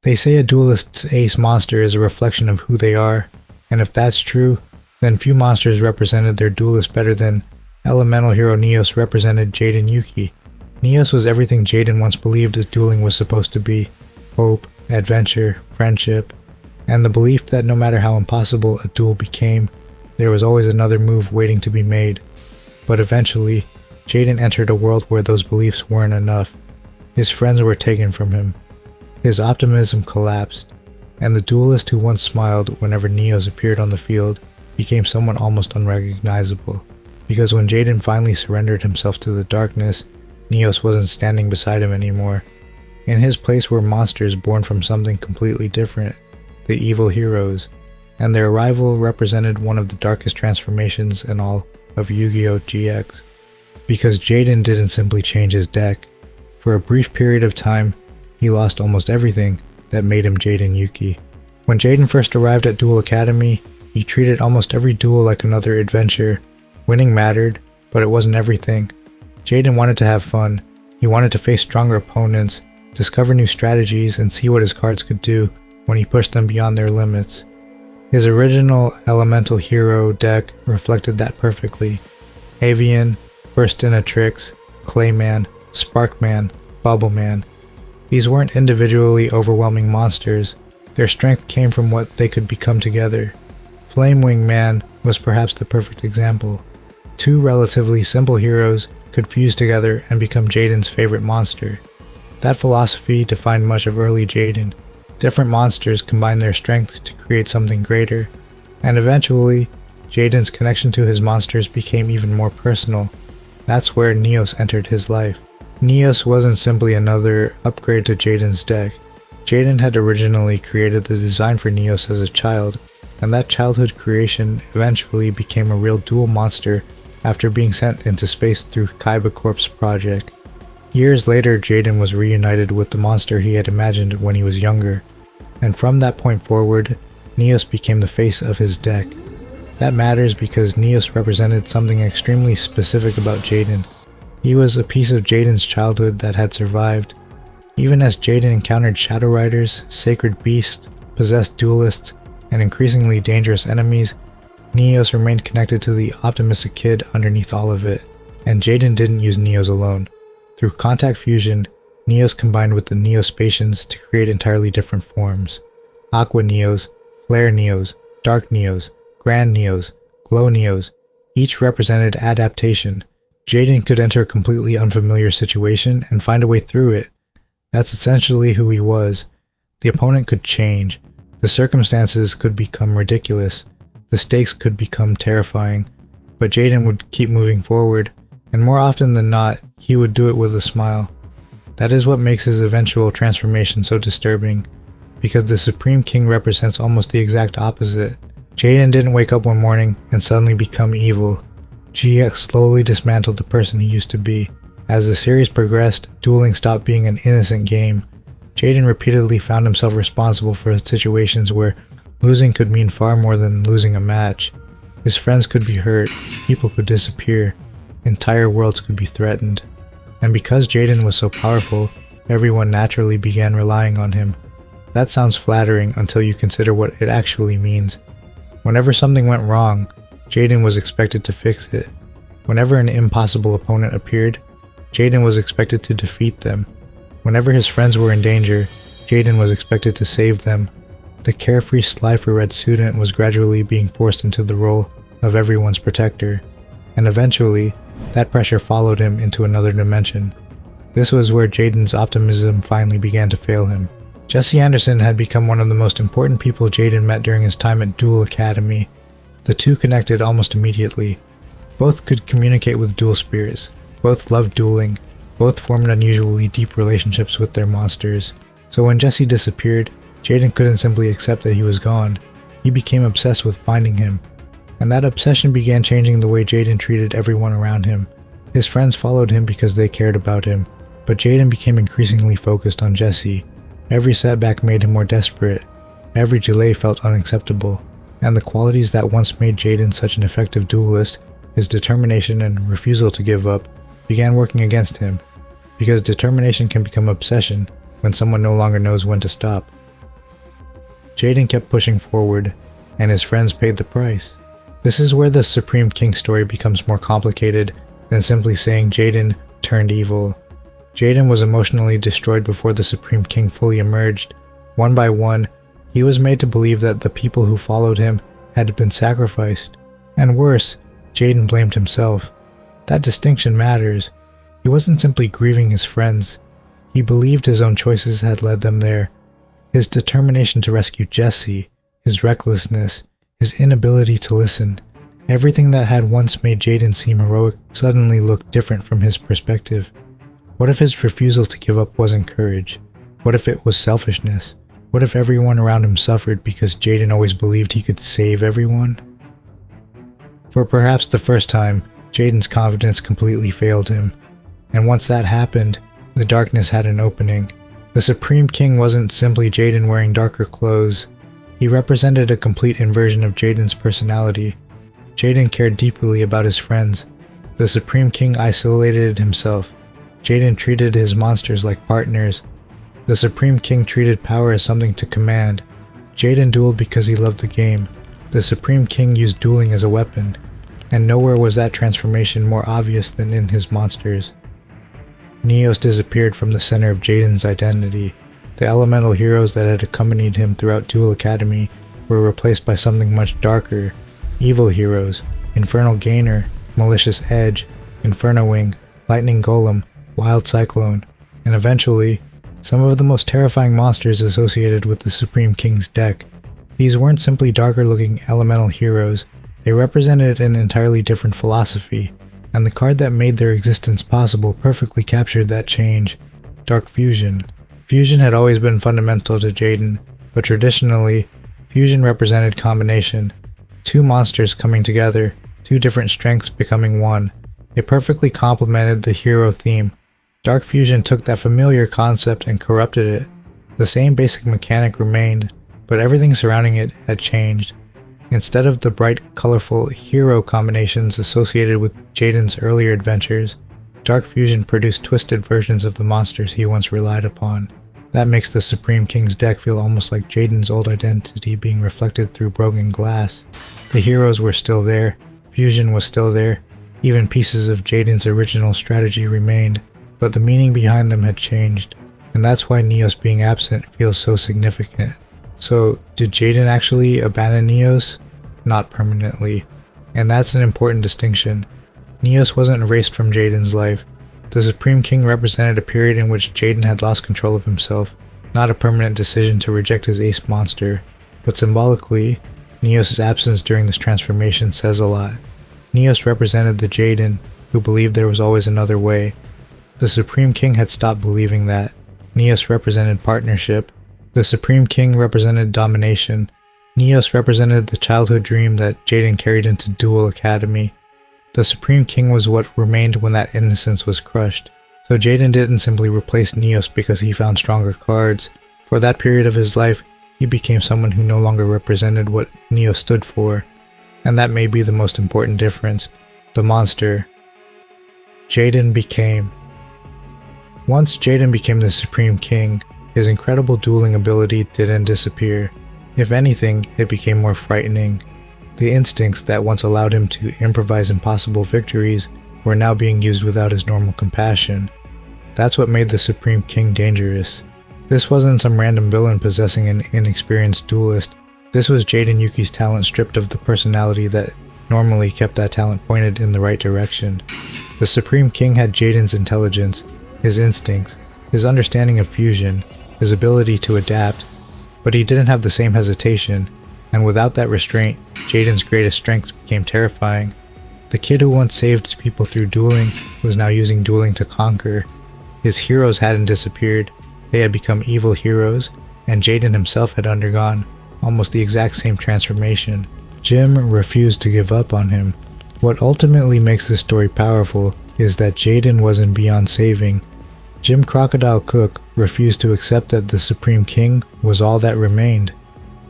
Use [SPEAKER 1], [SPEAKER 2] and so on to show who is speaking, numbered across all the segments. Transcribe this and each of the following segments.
[SPEAKER 1] They say a duelist's ace monster is a reflection of who they are, and if that's true, then few monsters represented their duelist better than elemental hero Neos represented Jaden Yuki. Neos was everything Jaden once believed that dueling was supposed to be: hope, adventure, friendship, and the belief that no matter how impossible a duel became, there was always another move waiting to be made. But eventually, Jaden entered a world where those beliefs weren't enough. His friends were taken from him. His optimism collapsed, and the duelist who once smiled whenever Neos appeared on the field became someone almost unrecognizable. Because when Jaden finally surrendered himself to the darkness, Neos wasn't standing beside him anymore. In his place were monsters born from something completely different, the evil heroes, and their arrival represented one of the darkest transformations in all of Yu-Gi-Oh! GX. Because Jaden didn't simply change his deck. For a brief period of time, he lost almost everything that made him Jaden Yuki. When Jaden first arrived at Duel Academy, he treated almost every duel like another adventure. Winning mattered, but it wasn't everything. Jaden wanted to have fun. He wanted to face stronger opponents, discover new strategies, and see what his cards could do when he pushed them beyond their limits. His original elemental hero deck reflected that perfectly. Avian, Burstinatrix, Clayman, Sparkman, Bubbleman. These weren't individually overwhelming monsters. Their strength came from what they could become together. Flamewing Man was perhaps the perfect example. Two relatively simple heroes could fuse together and become Jaden's favorite monster. That philosophy defined much of early Jaden. Different monsters combined their strengths to create something greater, and eventually, Jaden's connection to his monsters became even more personal. That's where Neos entered his life. Neos wasn't simply another upgrade to Jaden's deck. Jaden had originally created the design for Neos as a child, and that childhood creation eventually became a real dual monster after being sent into space through Kaiba Corp's project. Years later, Jaden was reunited with the monster he had imagined when he was younger, and from that point forward, Neos became the face of his deck. That matters because Neos represented something extremely specific about Jaden. He was a piece of Jaden's childhood that had survived. Even as Jaden encountered Shadow Riders, Sacred Beasts, possessed duelists, and increasingly dangerous enemies, Neos remained connected to the optimistic kid underneath all of it, and Jaden didn't use Neos alone. Through contact fusion, Neos combined with the Neospatians to create entirely different forms. Aqua Neos, Flare Neos, Dark Neos, Grand Neos, Glow Neos, each represented adaptation. Jaden could enter a completely unfamiliar situation and find a way through it. That's essentially who he was. The opponent could change. The circumstances could become ridiculous. The stakes could become terrifying. But Jaden would keep moving forward, and more often than not, he would do it with a smile. That is what makes his eventual transformation so disturbing, because the Supreme King represents almost the exact opposite. Jaden didn't wake up one morning and suddenly become evil. GX slowly dismantled the person he used to be. As the series progressed, dueling stopped being an innocent game. Jaden repeatedly found himself responsible for situations where losing could mean far more than losing a match. His friends could be hurt, people could disappear, entire worlds could be threatened. And because Jaden was so powerful, everyone naturally began relying on him. That sounds flattering until you consider what it actually means. Whenever something went wrong, Jaden was expected to fix it. Whenever an impossible opponent appeared, Jaden was expected to defeat them. Whenever his friends were in danger, Jaden was expected to save them. The carefree Slifer-Red student was gradually being forced into the role of everyone's protector, and eventually, that pressure followed him into another dimension. This was where Jaden's optimism finally began to fail him. Jesse Anderson had become one of the most important people Jaden met during his time at Duel Academy. The two connected almost immediately. Both could communicate with duel spirits. Both loved dueling. Both formed unusually deep relationships with their monsters. So when Jesse disappeared, Jaden couldn't simply accept that he was gone. He became obsessed with finding him. And that obsession began changing the way Jaden treated everyone around him. His friends followed him because they cared about him, but Jaden became increasingly focused on Jesse. Every setback made him more desperate. Every delay felt unacceptable. And the qualities that once made Jaden such an effective duelist, his determination and refusal to give up, began working against him. Because determination can become obsession when someone no longer knows when to stop. Jaden kept pushing forward, and his friends paid the price. This is where the Supreme King story becomes more complicated than simply saying Jaden turned evil. Jaden was emotionally destroyed before the Supreme King fully emerged. One by one, he was made to believe that the people who followed him had been sacrificed. And worse, Jaden blamed himself. That distinction matters. He wasn't simply grieving his friends. He believed his own choices had led them there. His determination to rescue Jesse, his recklessness, his inability to listen, everything that had once made Jaden seem heroic suddenly looked different from his perspective. What if his refusal to give up wasn't courage? What if it was selfishness? What if everyone around him suffered because Jaden always believed he could save everyone? For perhaps the first time, Jaden's confidence completely failed him. And once that happened, the darkness had an opening. The Supreme King wasn't simply Jaden wearing darker clothes. He represented a complete inversion of Jaden's personality. Jaden cared deeply about his friends. The Supreme King isolated himself. Jaden treated his monsters like partners. The Supreme King treated power as something to command. Jaden dueled because he loved the game. The Supreme King used dueling as a weapon. And nowhere was that transformation more obvious than in his monsters. Neos disappeared from the center of Jaden's identity. The elemental heroes that had accompanied him throughout Duel Academy were replaced by something much darker. Evil heroes, Infernal Gainer, Malicious Edge, Inferno Wing, Lightning Golem, Wild Cyclone, and eventually, some of the most terrifying monsters associated with the Supreme King's deck. These weren't simply darker looking elemental heroes, they represented an entirely different philosophy, and the card that made their existence possible perfectly captured that change: Dark Fusion. Fusion had always been fundamental to Jaden, but traditionally, fusion represented combination. Two monsters coming together, two different strengths becoming one. It perfectly complemented the hero theme. Dark Fusion took that familiar concept and corrupted it. The same basic mechanic remained, but everything surrounding it had changed. Instead of the bright, colorful hero combinations associated with Jaden's earlier adventures, Dark Fusion produced twisted versions of the monsters he once relied upon. That makes the Supreme King's deck feel almost like Jaden's old identity being reflected through broken glass. The heroes were still there, fusion was still there, even pieces of Jaden's original strategy remained, but the meaning behind them had changed, and that's why Neos being absent feels so significant. So, did Jaden actually abandon Neos? Not permanently, and that's an important distinction. Neos wasn't erased from Jaden's life. The Supreme King represented a period in which Jaden had lost control of himself, not a permanent decision to reject his ace monster. But symbolically, Neos' absence during this transformation says a lot. Neos represented the Jaden who believed there was always another way. The Supreme King had stopped believing that. Neos represented partnership. The Supreme King represented domination. Neos represented the childhood dream that Jaden carried into Duel Academy. The Supreme King was what remained when that innocence was crushed. So Jaden didn't simply replace Neos because he found stronger cards. For that period of his life, he became someone who no longer represented what Neos stood for. And that may be the most important difference. The monster Jaden became. Once Jaden became the Supreme King, his incredible dueling ability didn't disappear. If anything, it became more frightening. The instincts that once allowed him to improvise impossible victories were now being used without his normal compassion. That's what made the Supreme King dangerous. This wasn't some random villain possessing an inexperienced duelist. This was Jaden Yuki's talent stripped of the personality that normally kept that talent pointed in the right direction. The Supreme King had Jaden's intelligence, his instincts, his understanding of fusion, his ability to adapt, but he didn't have the same hesitation, and without that restraint, Jaden's greatest strengths became terrifying. The kid who once saved people through dueling was now using dueling to conquer. His heroes hadn't disappeared, they had become evil heroes, and Jaden himself had undergone almost the exact same transformation. Jim refused to give up on him. What ultimately makes this story powerful is that Jaden wasn't beyond saving. Jim Crocodile Cook refused to accept that the Supreme King was all that remained.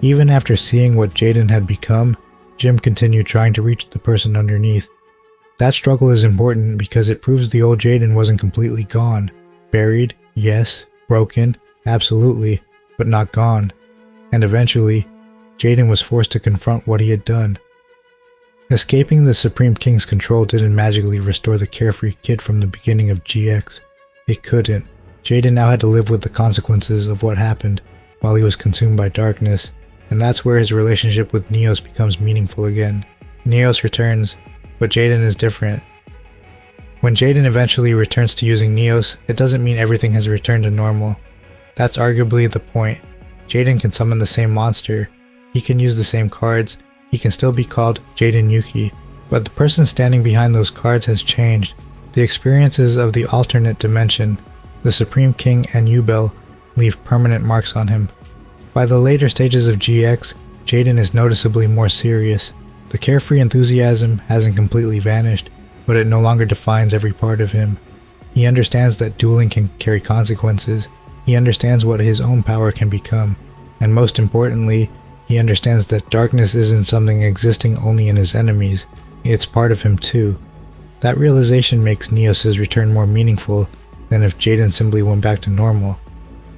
[SPEAKER 1] Even after seeing what Jaden had become, Jim continued trying to reach the person underneath. That struggle is important because it proves the old Jaden wasn't completely gone. Buried, yes. Broken, absolutely, but not gone. and eventually, Jaden was forced to confront what he had done. Escaping the Supreme King's control didn't magically restore the carefree kid from the beginning of GX. It couldn't. Jaden now had to live with the consequences of what happened while he was consumed by darkness, and that's where his relationship with Neos becomes meaningful again. Neos returns, but Jaden is different. When Jaden eventually returns to using Neos, it doesn't mean everything has returned to normal. That's arguably the point. Jaden can summon the same monster, he can use the same cards, he can still be called Jaden Yuki, but the person standing behind those cards has changed. The experiences of the alternate dimension, the Supreme King and Yubel, leave permanent marks on him. By the later stages of GX, Jaden is noticeably more serious. The carefree enthusiasm hasn't completely vanished, but it no longer defines every part of him. He understands that dueling can carry consequences, he understands what his own power can become, and most importantly, he understands that darkness isn't something existing only in his enemies, it's part of him too. That realization makes Neos' return more meaningful than if Jaden simply went back to normal,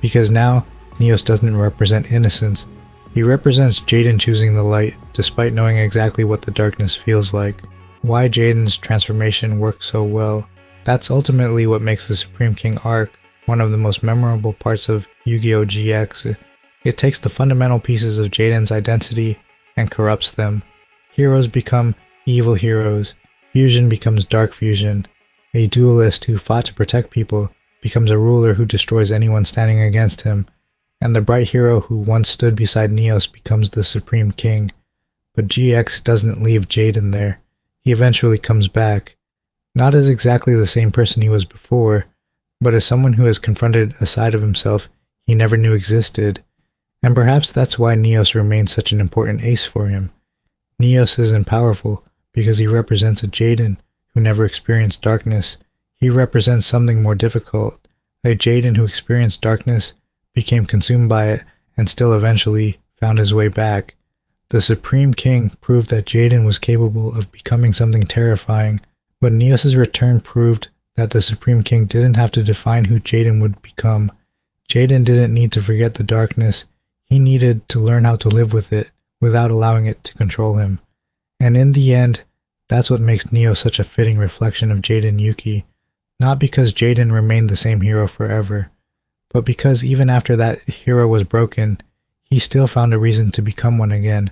[SPEAKER 1] because now, Neos doesn't represent innocence, he represents Jaden choosing the light despite knowing exactly what the darkness feels like. Why Jaden's transformation works so well. That's ultimately what makes the Supreme King arc one of the most memorable parts of Yu-Gi-Oh! GX. It takes the fundamental pieces of Jaden's identity and corrupts them. Heroes become evil heroes, fusion becomes dark fusion, a duelist who fought to protect people becomes a ruler who destroys anyone standing against him, and the bright hero who once stood beside Neos becomes the Supreme King. But GX doesn't leave Jaden there. He eventually comes back, not as exactly the same person he was before, but as someone who has confronted a side of himself he never knew existed, and perhaps that's why Neos remains such an important ace for him. Neos isn't powerful because he represents a Jaden who never experienced darkness. He represents something more difficult, a Jaden who experienced darkness, became consumed by it, and still eventually found his way back. The Supreme King proved that Jaden was capable of becoming something terrifying, but Neos' return proved that the Supreme King didn't have to define who Jaden would become. Jaden didn't need to forget the darkness, he needed to learn how to live with it without allowing it to control him. And in the end, that's what makes Neos such a fitting reflection of Jaden Yuki, not because Jaden remained the same hero forever, but because even after that hero was broken, he still found a reason to become one again.